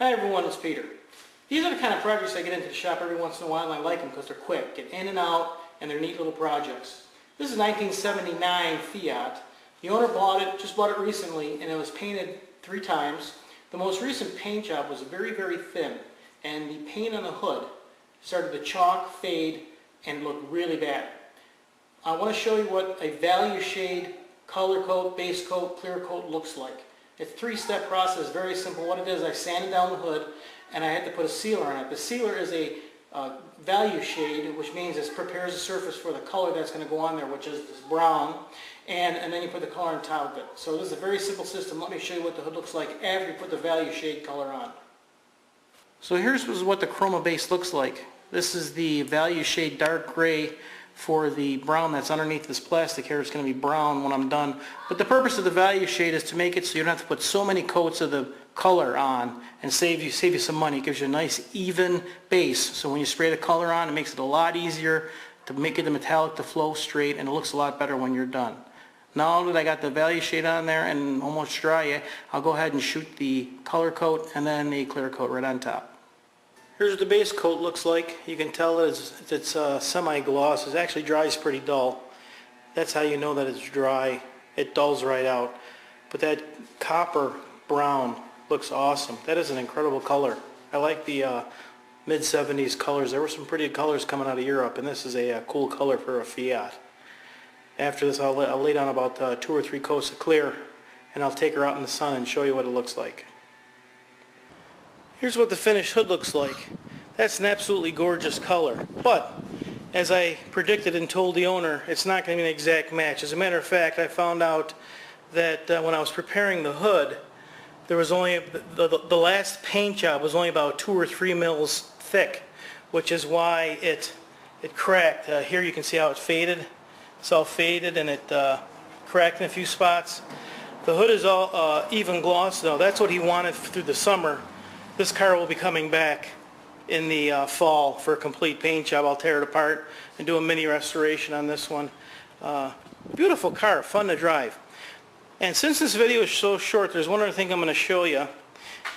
Hi everyone, it's Peter. These are the kind of projects I get into the shop every once in a while, and I like them because they're quick, get in and out, and they're neat little projects. This is 1979 Fiat. The owner just bought it recently, and it was painted 3 times. The most recent paint job was very, very thin, and the paint on the hood started to chalk, fade, and look really bad. I want to show you what a value shade, color coat, base coat, clear coat looks like. It's a 3-step process, very simple. What it is, I sanded down the hood and I had to put a sealer on it. The sealer is a value shade, which means it prepares the surface for the color that's going to go on there, which is this brown, and then you put the color on top of it. So this is a very simple system. Let me show you what the hood looks like after you put the value shade color on. So here's what the chroma base looks like. This is the value shade dark gray for the brown that's underneath this plastic here. It's going to be brown when I'm done. But the purpose of the value shade is to make it so you don't have to put so many coats of the color on and save you some money. It gives you a nice even base. So when you spray the color on, it makes it a lot easier to make it the metallic to flow straight, and it looks a lot better when you're done. Now that I got the value shade on there and almost dry, I'll go ahead and shoot the color coat and then the clear coat right on top. Here's what the base coat looks like. You can tell it's semi-gloss. It actually dries pretty dull. That's how you know that it's dry. It dulls right out. But that copper brown looks awesome. That is an incredible color. I like the mid-70s colors. There were some pretty colors coming out of Europe, and this is a cool color for a Fiat. After this, I'll lay down about 2 or 3 coats of clear, and I'll take her out in the sun and show you what it looks like. Here's what the finished hood looks like. That's an absolutely gorgeous color. But, as I predicted and told the owner, it's not going to be an exact match. As a matter of fact, I found out that when I was preparing the hood, there was only, the last paint job was only about 2 or 3 mils thick, which is why it cracked. Here you can see how it faded. It's all faded and it cracked in a few spots. The hood is all even gloss though. That's what he wanted through the summer. This car will be coming back in the fall for a complete paint job. I'll tear it apart and do a mini restoration on this one. Beautiful car, fun to drive. And since this video is so short, there's one other thing I'm going to show you.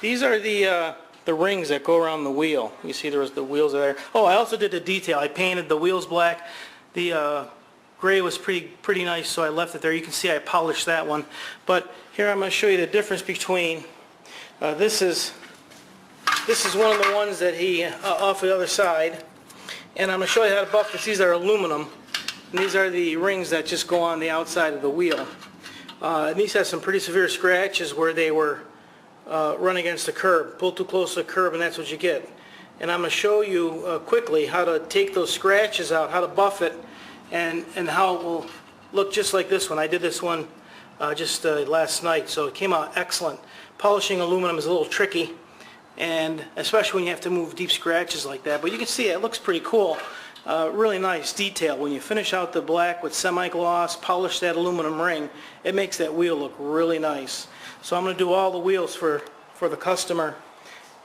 These are the rings that go around the wheel. You see the wheels are there. Oh, I also did the detail. I painted the wheels black. The gray was pretty nice, so I left it there. You can see I polished that one. But here I'm going to show you the difference between this is one of the ones that he off the other side, and I'm going to show you how to buff this. These are aluminum, and these are the rings that just go on the outside of the wheel. And these have some pretty severe scratches where they were run against the curb. Pull too close to the curb, and that's what you get. And I'm going to show you quickly how to take those scratches out, how to buff it, and how it will look just like this one. I did this one just last night, so it came out excellent. Polishing aluminum is a little tricky, and especially when you have to move deep scratches like that. But you can see it looks pretty cool. Really nice detail. When you finish out the black with semi-gloss, polish that aluminum ring, it makes that wheel look really nice. So I'm going to do all the wheels for the customer,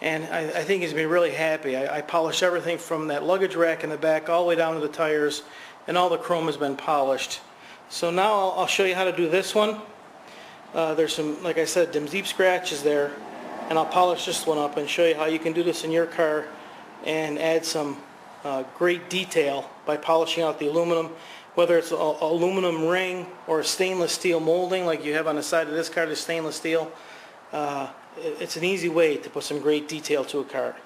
and I think he's going to be really happy. I polished everything from that luggage rack in the back all the way down to the tires, and all the chrome has been polished. So now I'll show you how to do this one. There's some, like I said, some deep scratches there, and I'll polish this one up and show you how you can do this in your car and add some great detail by polishing out the aluminum, whether it's an aluminum ring or a stainless steel molding like you have on the side of this car, the stainless steel. It's an easy way to put some great detail to a car.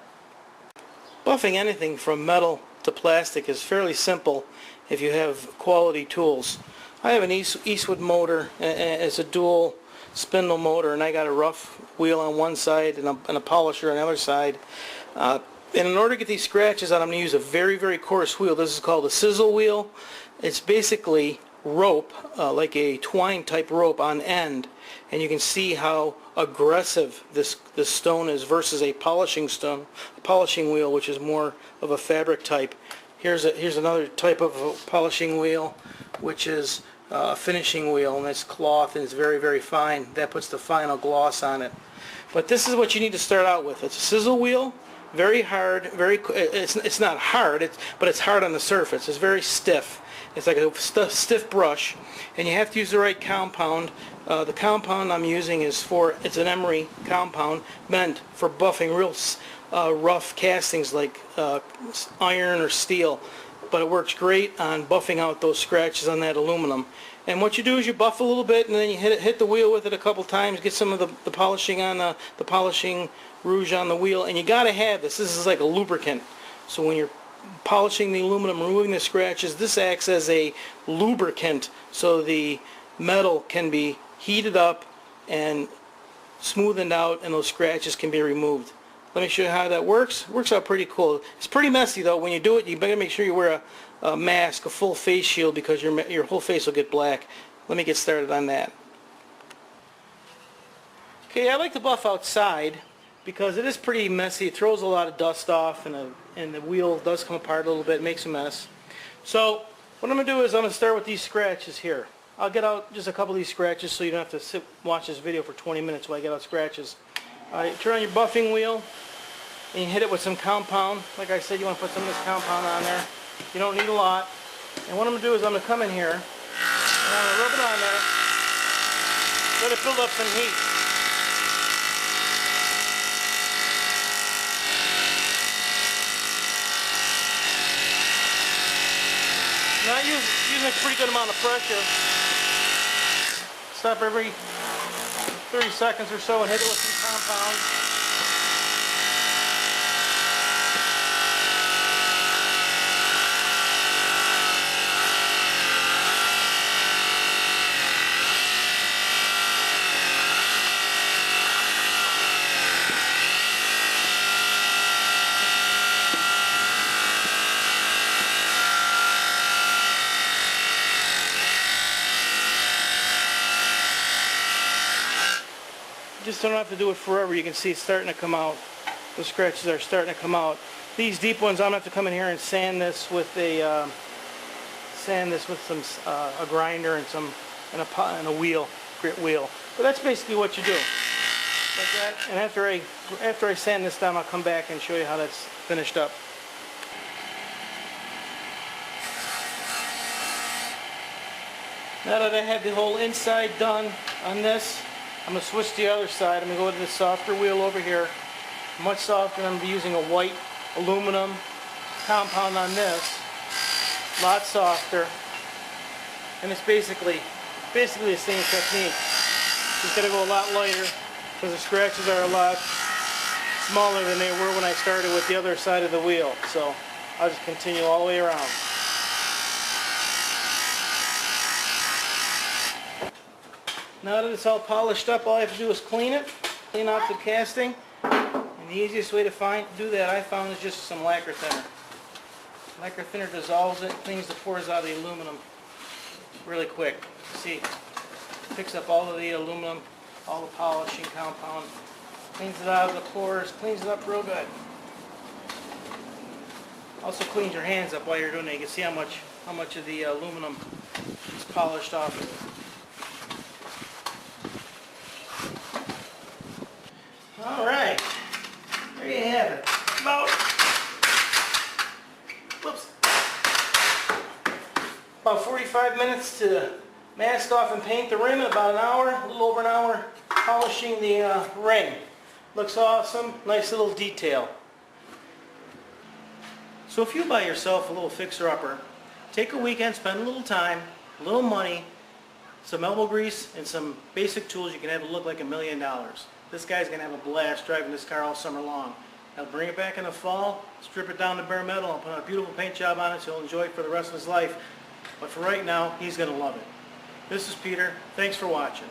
Buffing anything from metal to plastic is fairly simple if you have quality tools. I have an Eastwood motor. It's a dual spindle motor, and I got a rough wheel on one side and a polisher on the other side. And in order to get these scratches out, I'm going to use a very, very coarse wheel. This is called a sizzle wheel. It's basically rope, like a twine type rope on end, and you can see how aggressive this stone is versus a polishing wheel, which is more of a fabric type. Here's another type of a polishing wheel, which is a finishing wheel, and it's cloth and it's very, very fine. That puts the final gloss on it. But this is what you need to start out with. It's a sizzle wheel very hard, it's not hard, but it's hard on the surface. It's very stiff. It's like a stiff brush, and you have to use the right compound. The compound I'm using it's an emery compound meant for buffing real rough castings like iron or steel, but it works great on buffing out those scratches on that aluminum. And what you do is you buff a little bit, and then you hit the wheel with it a couple times, get some of the polishing on the polishing rouge on the wheel, and you got to have this. This is like a lubricant. So when you're polishing the aluminum, removing the scratches, this acts as a lubricant, so the metal can be heated up and smoothened out, and those scratches can be removed. Let me show you how that works. It works out pretty cool. It's pretty messy though. When you do it, you better make sure you wear a mask, a full face shield, because your whole face will get black. Let me get started on that. Okay, I like to buff outside because it is pretty messy. It throws a lot of dust off, and the wheel does come apart a little bit, makes a mess. So what I'm going to do is I'm going to start with these scratches here. I'll get out just a couple of these scratches so you don't have to watch this video for 20 minutes while I get out scratches. Turn on your buffing wheel and you hit it with some compound. Like I said, you want to put some of this compound on there. You don't need a lot. And what I'm going to do is I'm going to come in here and I'm going to rub it on there. Let it build up some heat. Now using a pretty good amount of pressure. Stop every 30 seconds or so and hit it with some compound. Just don't have to do it forever. You can see it's starting to come out. The scratches are starting to come out. These deep ones, I'm going to have to come in here and sand this with a grinder and a wheel, grit wheel. But that's basically what you do, like that. And after I sand this down, I'll come back and show you how that's finished up. Now that I have the whole inside done on this, I'm going to switch to the other side. I'm going to go to this softer wheel over here. Much softer. I'm going to be using a white aluminum compound on this. A lot softer. And it's basically the same technique. Just got to go a lot lighter because the scratches are a lot smaller than they were when I started with the other side of the wheel. So I'll just continue all the way around. Now that it's all polished up, all I have to do is clean it, clean out the casting. And the easiest way to do that, I found, is just some lacquer thinner. Lacquer thinner dissolves it, cleans the pores out of the aluminum really quick. See, picks up all of the aluminum, all the polishing compound, cleans it out of the pores, cleans it up real good. Also cleans your hands up while you're doing it. You can see how much of the aluminum is polished off of it. Alright, there you have it. About 45 minutes to mask off and paint the rim, about an hour, a little over an hour, polishing the ring. Looks awesome, nice little detail. So if you buy yourself a little fixer-upper, take a weekend, spend a little time, a little money, some elbow grease, and some basic tools, you can have it look like $1 million. This guy's going to have a blast driving this car all summer long. I'll bring it back in the fall, strip it down to bare metal, and put a beautiful paint job on it so he'll enjoy it for the rest of his life. But for right now, he's going to love it. This is Peter. Thanks for watching.